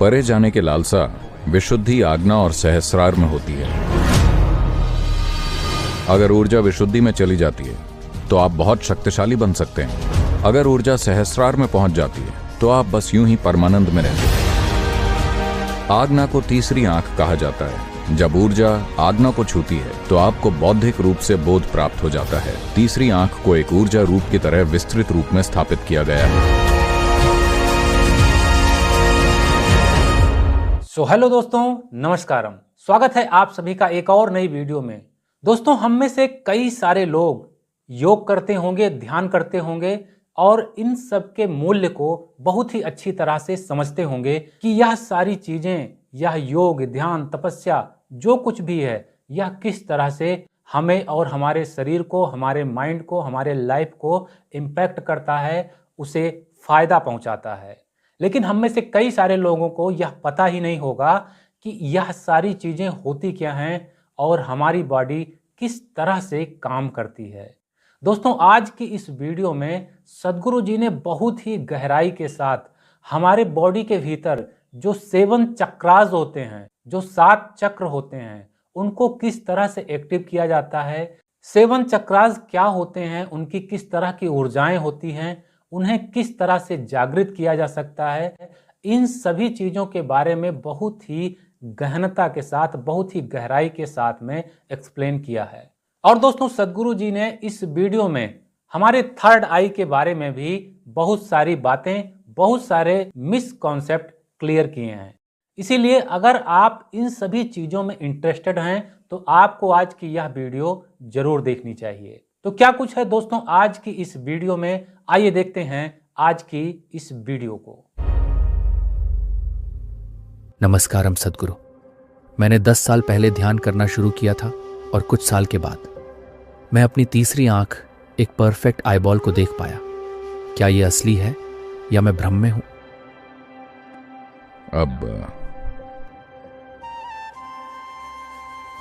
परे जाने की लालसा विशुद्धि, आज्ञा और सहस्रार में होती है। अगर ऊर्जा विशुद्धि में चली जाती है तो आप बहुत शक्तिशाली बन सकते हैं। अगर ऊर्जा सहस्रार में पहुंच जाती है तो आप बस यूं ही परमानंद में रहते हैं। आज्ञा को तीसरी आंख कहा जाता है। जब ऊर्जा आज्ञा को छूती है तो आपको बौद्धिक रूप से बोध प्राप्त हो जाता है। तीसरी आंख को एक ऊर्जा रूप की तरह विस्तृत रूप में स्थापित किया गया है। सो हेलो दोस्तों, नमस्कारम। स्वागत है आप सभी का एक और नई वीडियो में। दोस्तों, हम में से कई सारे लोग योग करते होंगे, ध्यान करते होंगे और इन सब के मूल्य को बहुत ही अच्छी तरह से समझते होंगे कि यह सारी चीजें, यह योग, ध्यान, तपस्या जो कुछ भी है, यह किस तरह से हमें और हमारे शरीर को, हमारे माइंड को, हमारे लाइफ को इम्पैक्ट करता है, उसे फायदा पहुंचाता है। लेकिन हम में से कई सारे लोगों को यह पता ही नहीं होगा कि यह सारी चीजें होती क्या हैं और हमारी बॉडी किस तरह से काम करती है। दोस्तों, आज की इस वीडियो में सद्गुरु जी ने बहुत ही गहराई के साथ हमारे बॉडी के भीतर जो 7 चक्रास होते हैं, जो 7 चक्र होते हैं, उनको किस तरह से एक्टिव किया जाता है, 7 चक्रास क्या होते हैं, उनकी किस तरह की ऊर्जाएं होती हैं, उन्हें किस तरह से जागृत किया जा सकता है, इन सभी चीज़ों के बारे में बहुत ही गहनता के साथ, बहुत ही गहराई के साथ में एक्सप्लेन किया है। और दोस्तों, सद्गुरु जी ने इस वीडियो में हमारे थर्ड आई के बारे में भी बहुत सारी बातें, बहुत सारे मिसकॉन्सेप्ट क्लियर किए हैं। इसीलिए अगर आप इन सभी चीज़ों में इंटरेस्टेड हैं तो आपको आज की यह वीडियो जरूर देखनी चाहिए। तो क्या कुछ है दोस्तों आज की इस वीडियो में, आइए देखते हैं आज की इस वीडियो को। नमस्कारम सद्गुरु। मैंने 10 साल पहले ध्यान करना शुरू किया था और कुछ साल के बाद मैं अपनी तीसरी आंख, एक परफेक्ट आईबॉल को देख पाया। क्या यह असली है या मैं भ्रम में हूं? अब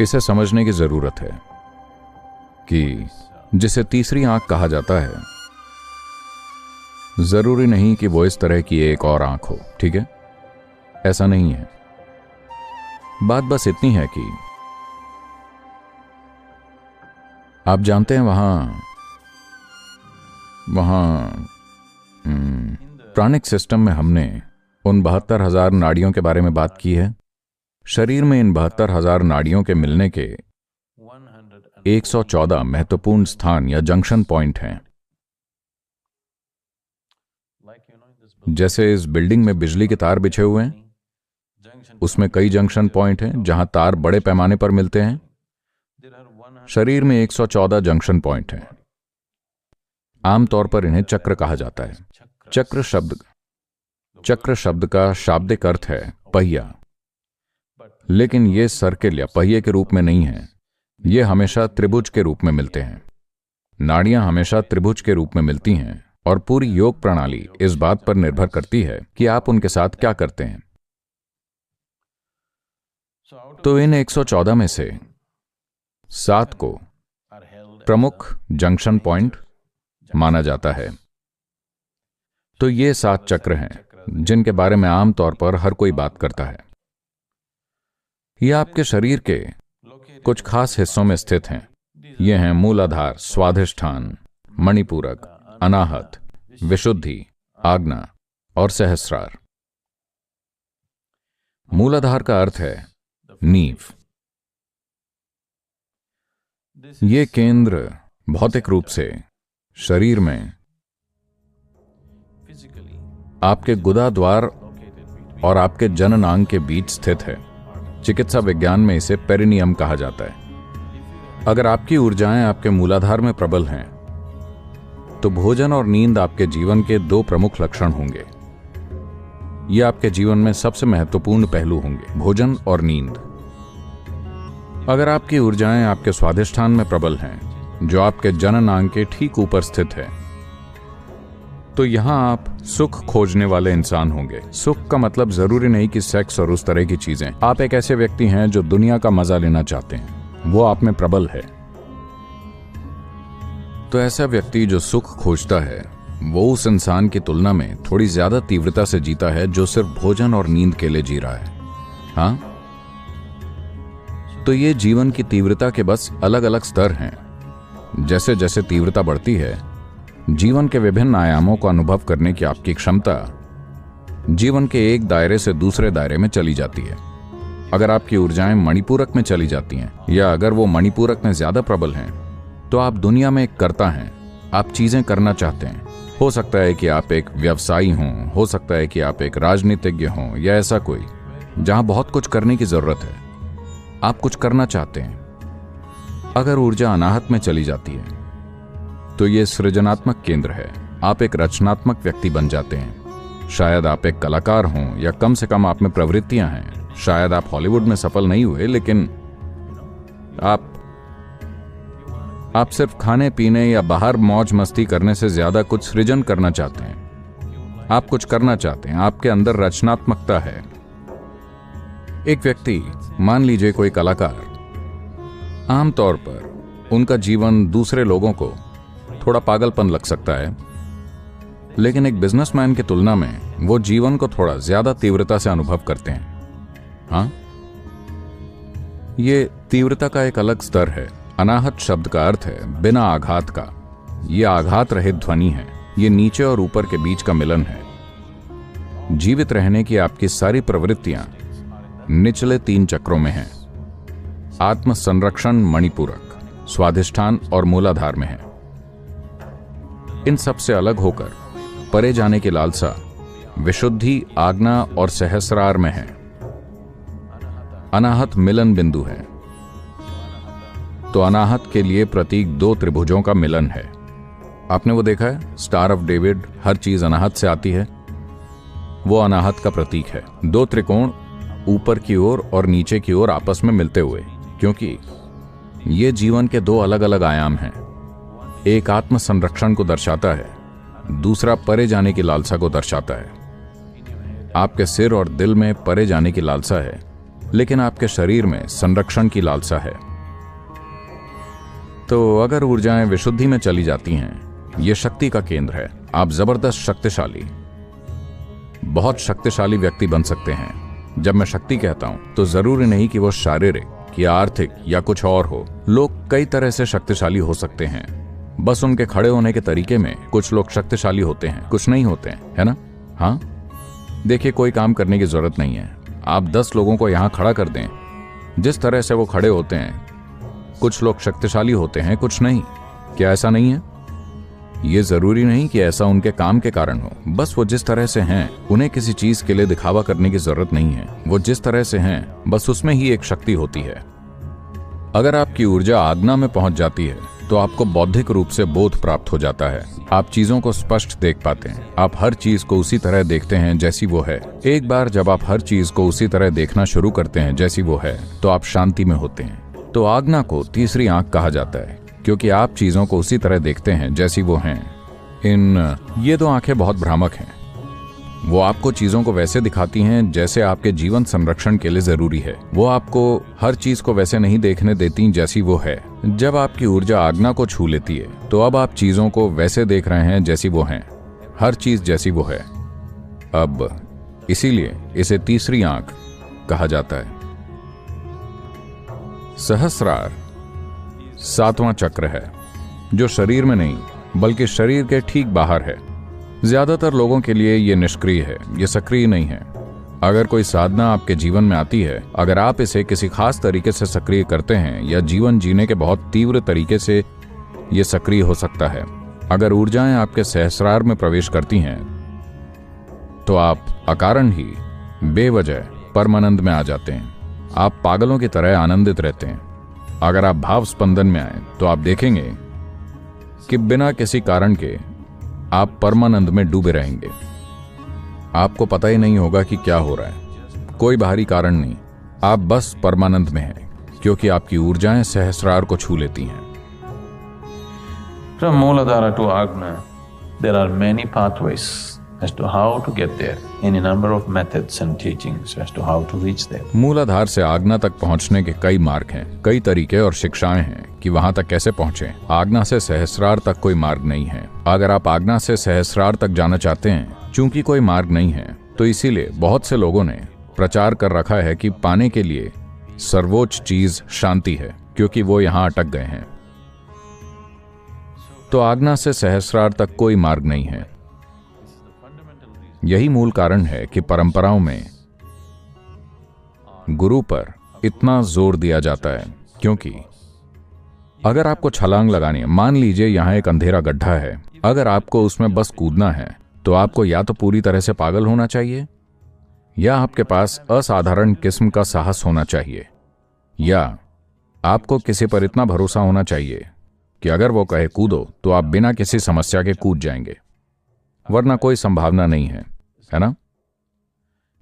इसे समझने की जरूरत है कि जिसे तीसरी आंख कहा जाता है, जरूरी नहीं कि वो इस तरह की एक और आंख हो। ठीक है, ऐसा नहीं है। बात बस इतनी है कि आप जानते हैं वहां प्राणिक सिस्टम में हमने उन 72,000 नाड़ियों के बारे में बात की है। शरीर में इन 72,000 नाड़ियों के मिलने के 114 महत्वपूर्ण स्थान या जंक्शन पॉइंट हैं। जैसे इस बिल्डिंग में बिजली के तार बिछे हुए हैं, उसमें कई जंक्शन पॉइंट हैं जहां तार बड़े पैमाने पर मिलते हैं। शरीर में 114 जंक्शन पॉइंट हैं। आमतौर पर इन्हें चक्र कहा जाता है। चक्र शब्द का शाब्दिक अर्थ है पहिया, लेकिन ये सर्किल या पहिए के रूप में नहीं है। ये हमेशा त्रिभुज के रूप में मिलते हैं। नाड़ियां हमेशा त्रिभुज के रूप में मिलती हैं और पूरी योग प्रणाली इस बात पर निर्भर करती है कि आप उनके साथ क्या करते हैं। तो इन 114 में से 7 को प्रमुख जंक्शन पॉइंट माना जाता है। तो ये 7 चक्र हैं जिनके बारे में आमतौर पर हर कोई बात करता है। ये आपके शरीर के कुछ खास हिस्सों में स्थित हैं। ये हैं मूलाधार, स्वाधिष्ठान, मणिपूरक, अनाहत, विशुद्धि, आज्ञा और सहस्रार। मूलाधार का अर्थ है नींव। ये केंद्र भौतिक रूप से शरीर में आपके गुदा द्वार और आपके जननांग के बीच स्थित है। चिकित्सा विज्ञान में इसे पेरिनियम कहा जाता है। अगर आपकी ऊर्जाएं आपके मूलाधार में प्रबल हैं तो भोजन और नींद आपके जीवन के 2 प्रमुख लक्षण होंगे। ये आपके जीवन में सबसे महत्वपूर्ण पहलू होंगे, भोजन और नींद। अगर आपकी ऊर्जाएं आपके स्वाधिष्ठान में प्रबल हैं, जो आपके जननांग के ठीक ऊपर स्थित है, तो यहां आप सुख खोजने वाले इंसान होंगे। सुख का मतलब जरूरी नहीं कि सेक्स और उस तरह की चीजें। आप एक ऐसे व्यक्ति हैं जो दुनिया का मजा लेना चाहते हैं, वो आप में प्रबल है। तो ऐसा व्यक्ति जो सुख खोजता है वो उस इंसान की तुलना में थोड़ी ज्यादा तीव्रता से जीता है जो सिर्फ भोजन और नींद के लिए जी रहा है। हाँ, तो ये जीवन की तीव्रता के बस अलग अलग स्तर हैं। जैसे जैसे तीव्रता बढ़ती है, जीवन के विभिन्न आयामों को अनुभव करने की आपकी क्षमता जीवन के एक दायरे से दूसरे दायरे में चली जाती है। अगर आपकी ऊर्जाएं मणिपूरक में चली जाती हैं, या अगर वो मणिपूरक में ज्यादा प्रबल हैं, तो आप दुनिया में एक कर्ता हैं। आप चीजें करना चाहते हैं। हो सकता है कि आप एक व्यवसायी हों, हो सकता है कि आप एक राजनीतिज्ञ हों, या ऐसा कोई जहां बहुत कुछ करने की जरूरत है। आप कुछ करना चाहते हैं। अगर ऊर्जा अनाहत में चली जाती है तो ये सृजनात्मक केंद्र है। आप एक रचनात्मक व्यक्ति बन जाते हैं। शायद आप एक कलाकार हों, या कम से कम आप में प्रवृत्तियां हैं। शायद आप हॉलीवुड में सफल नहीं हुए, लेकिन आप सिर्फ खाने पीने या बाहर मौज मस्ती करने से ज्यादा कुछ सृजन करना चाहते हैं। आप कुछ करना चाहते हैं। आपके अंदर रचनात्मकता है। एक व्यक्ति, मान लीजिए कोई कलाकार, आमतौर पर उनका जीवन दूसरे लोगों को थोड़ा पागलपन लग सकता है, लेकिन एक बिजनेसमैन की तुलना में वो जीवन को थोड़ा ज्यादा तीव्रता से अनुभव करते हैं। हाँ, ये तीव्रता का एक अलग स्तर है। अनाहत शब्द का अर्थ है बिना आघात का। यह आघात रहित ध्वनि है। ये नीचे और ऊपर के बीच का मिलन है। जीवित रहने की आपकी सारी प्रवृत्तियां निचले 3 चक्रों में हैं। आत्म संरक्षण मणिपूरक, स्वाधिष्ठान और मूलाधार में है। इन सब से अलग होकर परे जाने की लालसा विशुद्धि, आज्ञा और सहस्रार में है। अनाहत मिलन बिंदु है। तो अनाहत के लिए प्रतीक 2 त्रिभुजों का मिलन है। आपने वो देखा है, स्टार ऑफ डेविड, हर चीज अनाहत से आती है। वो अनाहत का प्रतीक है। 2 त्रिकोण ऊपर की ओर और नीचे की ओर आपस में मिलते हुए, क्योंकि ये जीवन के 2 अलग अलग आयाम हैं। एक आत्म संरक्षण को दर्शाता है, दूसरा परे जाने की लालसा को दर्शाता है। आपके सिर और दिल में परे जाने की लालसा है, लेकिन आपके शरीर में संरक्षण की लालसा है। तो अगर ऊर्जाएं विशुद्धि में चली जाती हैं, यह शक्ति का केंद्र है। आप जबरदस्त शक्तिशाली, बहुत शक्तिशाली व्यक्ति बन सकते हैं। जब मैं शक्ति कहता हूं तो जरूरी नहीं कि वो शारीरिक या आर्थिक या कुछ और हो। लोग कई तरह से शक्तिशाली हो सकते हैं, बस उनके खड़े होने के तरीके में कुछ लोग शक्तिशाली होते हैं, कुछ नहीं होते हैं, है ना? हाँ, देखिए, कोई काम करने की जरूरत नहीं है। आप 10 लोगों को यहां खड़ा कर दें, जिस तरह से वो खड़े होते हैं, कुछ लोग शक्तिशाली होते हैं, कुछ नहीं। क्या ऐसा नहीं है? ये जरूरी नहीं कि ऐसा उनके काम के कारण हो। बस वो जिस तरह से हैं, उन्हें किसी चीज के लिए दिखावा करने की जरूरत नहीं है। वो जिस तरह से हैं, बस उसमें ही एक शक्ति होती है। अगर आपकी ऊर्जा आज्ञा में पहुंच जाती है तो आपको बौद्धिक रूप से बोध प्राप्त हो जाता है। आप चीजों को स्पष्ट देख पाते हैं। आप हर चीज को उसी तरह देखते हैं जैसी वो है। एक बार जब आप हर चीज को उसी तरह देखना शुरू करते हैं जैसी वो है, तो आप शांति में होते हैं। तो आज्ञा को तीसरी आंख कहा जाता है, क्योंकि आप चीजों को उसी तरह देखते हैं जैसी वो हैं। ये 2 आंखें बहुत भ्रामक हैं। वो आपको चीजों को वैसे दिखाती हैं जैसे आपके जीवन संरक्षण के लिए जरूरी है। वो आपको हर चीज को वैसे नहीं देखने देती जैसी वो है। जब आपकी ऊर्जा आज्ञा को छू लेती है, तो अब आप चीजों को वैसे देख रहे हैं जैसी वो हैं, हर चीज जैसी वो है। अब इसीलिए इसे तीसरी आंख कहा जाता है। सहस्रार 7वां चक्र है, जो शरीर में नहीं बल्कि शरीर के ठीक बाहर है। ज्यादातर लोगों के लिए यह निष्क्रिय है, यह सक्रिय नहीं है। अगर कोई साधना आपके जीवन में आती है, अगर आप इसे किसी खास तरीके से सक्रिय करते हैं, या जीवन जीने के बहुत तीव्र तरीके से यह सक्रिय हो सकता है। अगर ऊर्जाएं आपके सहस्रार में प्रवेश करती हैं, तो आप अकारण ही बेवजह परमानंद में आ जाते हैं। आप पागलों की तरह आनंदित रहते हैं। अगर आप भाव स्पंदन में आए, तो आप देखेंगे कि बिना किसी कारण के आप परमानंद में डूबे रहेंगे। आपको पता ही नहीं होगा कि क्या हो रहा है। कोई बाहरी कारण नहीं, आप बस परमानंद में हैं, क्योंकि आपकी ऊर्जाएं सहस्रार को छू लेती हैं। From Mooladhara to Agna, there are many pathways as to how to get there, any number of methods and teachings as to how to reach there. मूलाधार से आज्ञा तक पहुंचने के कई मार्ग हैं, कई तरीके और शिक्षाएं हैं कि वहां तक कैसे पहुंचे। आज्ञा से सहस्रार तक कोई मार्ग नहीं है। अगर आप आज्ञा से सहस्रार तक जाना चाहते हैं, चूंकि कोई मार्ग नहीं है, तो इसीलिए बहुत से लोगों ने प्रचार कर रखा है कि पाने के लिए सर्वोच्च चीज शांति है, क्योंकि वो यहां अटक गए हैं। तो आज्ञा से सहस्रार तक कोई मार्ग नहीं है। यही मूल कारण है कि परंपराओं में गुरु पर इतना जोर दिया जाता है, क्योंकि अगर आपको छलांग लगानी है, मान लीजिए यहां एक अंधेरा गड्ढा है, अगर आपको उसमें बस कूदना है, तो आपको या तो पूरी तरह से पागल होना चाहिए, या आपके पास असाधारण किस्म का साहस होना चाहिए, या आपको किसी पर इतना भरोसा होना चाहिए कि अगर वो कहे कूदो तो आप बिना किसी समस्या के कूद जाएंगे, वरना कोई संभावना नहीं है ना?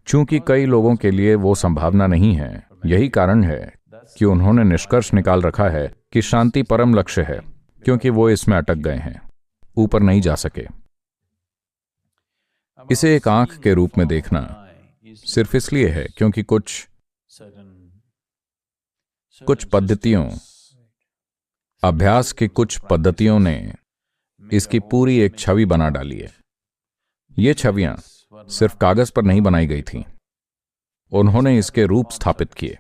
चूंकि कई लोगों के लिए वो संभावना नहीं है, यही कारण है कि उन्होंने निष्कर्ष निकाल रखा है कि शांति परम लक्ष्य है, क्योंकि वो इसमें अटक गए हैं, ऊपर नहीं जा सके। इसे एक आंख के रूप में देखना सिर्फ इसलिए है क्योंकि कुछ पद्धतियों, अभ्यास की कुछ पद्धतियों ने इसकी पूरी एक छवि बना डाली है। ये छवियां सिर्फ कागज पर नहीं बनाई गई थीं, उन्होंने इसके रूप स्थापित किए।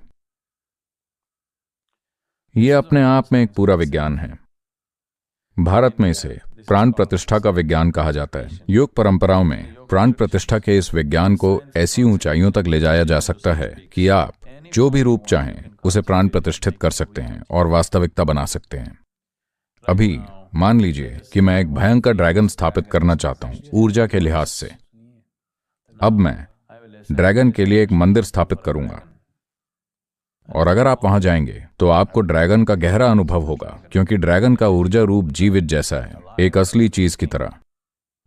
यह अपने आप में एक पूरा विज्ञान है। भारत में इसे प्राण प्रतिष्ठा का विज्ञान कहा जाता है। योग परंपराओं में प्राण प्रतिष्ठा के इस विज्ञान को ऐसी ऊंचाइयों तक ले जाया जा सकता है कि आप जो भी रूप चाहें उसे प्राण प्रतिष्ठित कर सकते हैं और वास्तविकता बना सकते हैं। अभी मान लीजिए कि मैं एक भयंकर ड्रैगन स्थापित करना चाहता हूं ऊर्जा के लिहाज से। अब मैं ड्रैगन के लिए एक मंदिर स्थापित करूंगा, और अगर आप वहां जाएंगे तो आपको ड्रैगन का गहरा अनुभव होगा, क्योंकि ड्रैगन का ऊर्जा रूप जीवित जैसा है, एक असली चीज की तरह।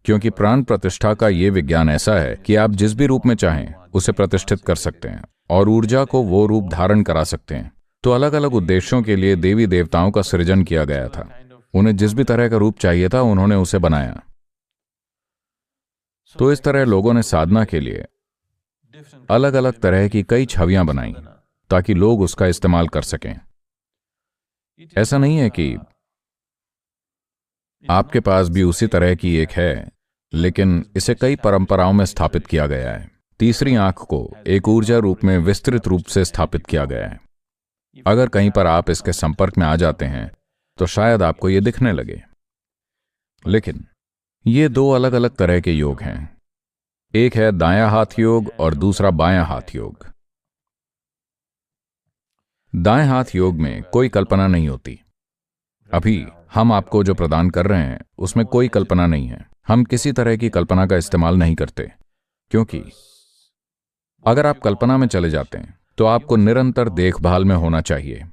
क्योंकि प्राण प्रतिष्ठा का यह विज्ञान ऐसा है कि आप जिस भी रूप में चाहें उसे प्रतिष्ठित कर सकते हैं और ऊर्जा को वो रूप धारण करा सकते हैं। तो अलग अलग उद्देश्यों के लिए देवी देवताओं का सृजन किया गया था। उन्हें जिस भी तरह का रूप चाहिए था उन्होंने उसे बनाया। तो इस तरह लोगों ने साधना के लिए अलग अलग तरह की कई छवियां बनाई ताकि लोग उसका इस्तेमाल कर सकें। ऐसा नहीं है कि आपके पास भी उसी तरह की एक है, लेकिन इसे कई परंपराओं में स्थापित किया गया है। तीसरी आंख को एक ऊर्जा रूप में विस्तृत रूप से स्थापित किया गया है। अगर कहीं पर आप इसके संपर्क में आ जाते हैं तो शायद आपको यह दिखने लगे। लेकिन ये दो अलग अलग तरह के योग हैं। एक है दायां हाथ योग और दूसरा बायां हाथ योग। दाएं हाथ योग में कोई कल्पना नहीं होती। अभी हम आपको जो प्रदान कर रहे हैं उसमें कोई कल्पना नहीं है। हम किसी तरह की कल्पना का इस्तेमाल नहीं करते, क्योंकि अगर आप कल्पना में चले जाते हैं तो आपको निरंतर देखभाल में होना चाहिए,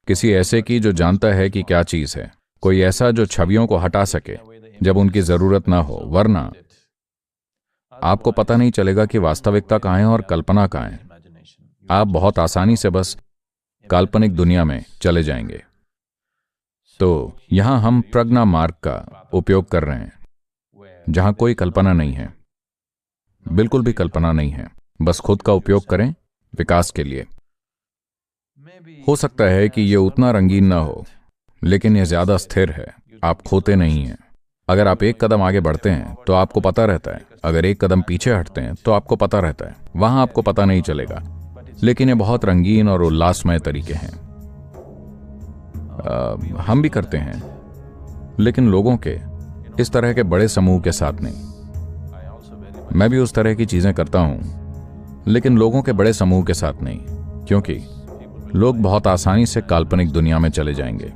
किसी ऐसे की जो जानता है कि क्या चीज है, कोई ऐसा जो छवियों को हटा सके जब उनकी जरूरत ना हो, वरना आपको पता नहीं चलेगा कि वास्तविकता कहां है और कल्पना कहां है। आप बहुत आसानी से बस काल्पनिक दुनिया में चले जाएंगे। तो यहां हम प्रज्ञा मार्ग का उपयोग कर रहे हैं, जहां कोई कल्पना नहीं है, बिल्कुल भी कल्पना नहीं है। बस खुद का उपयोग करें विकास के लिए। हो सकता है कि यह उतना रंगीन ना हो, लेकिन यह ज्यादा स्थिर है। आप खोते नहीं हैं। अगर आप एक कदम आगे बढ़ते हैं तो आपको पता रहता है, अगर एक कदम पीछे हटते हैं तो आपको पता रहता है। वहां आपको पता नहीं चलेगा, लेकिन ये बहुत रंगीन और उल्लासमय तरीके हैं। हम भी करते हैं, लेकिन लोगों के इस तरह के बड़े समूह के साथ नहीं। मैं भी उस तरह की चीजें करता हूं, लेकिन लोगों के बड़े समूह के साथ नहीं, क्योंकि लोग बहुत आसानी से काल्पनिक दुनिया में चले जाएंगे।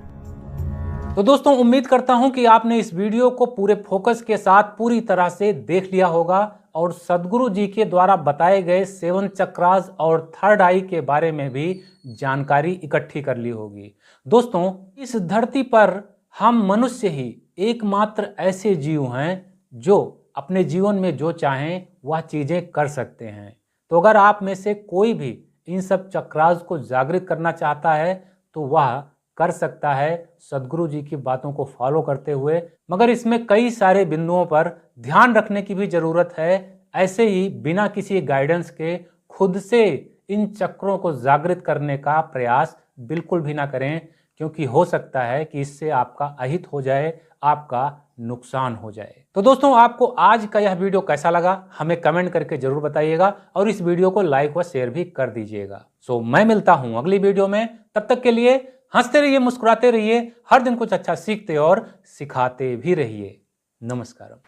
तो दोस्तों, उम्मीद करता हूं कि आपने इस वीडियो को पूरे फोकस के साथ पूरी तरह से देख लिया होगा और सदगुरु जी के द्वारा बताए गए 7 चक्रास और थर्ड आई के बारे में भी जानकारी इकट्ठी कर ली होगी। दोस्तों, इस धरती पर हम मनुष्य ही एकमात्र ऐसे जीव हैं जो अपने जीवन में जो चाहें वह चीजें कर सकते हैं। तो अगर आप में से कोई भी इन सब चक्रास को जागृत करना चाहता है तो वह कर सकता है सद्गुरु जी की बातों को फॉलो करते हुए, मगर इसमें कई सारे बिंदुओं पर ध्यान रखने की भी जरूरत है। ऐसे ही बिना किसी गाइडेंस के खुद से इन चक्रों को जागृत करने का प्रयास बिल्कुल भी ना करें, क्योंकि हो सकता है कि इससे आपका अहित हो जाए, आपका नुकसान हो जाए। तो दोस्तों, आपको आज का यह वीडियो कैसा लगा हमें कमेंट करके जरूर बताइएगा और इस वीडियो को लाइक व शेयर भी कर दीजिएगा। मैं मिलता हूं अगली वीडियो में, तब तक के लिए हंसते रहिए, मुस्कुराते रहिए, हर दिन कुछ अच्छा सीखते और सिखाते भी रहिए। नमस्कार।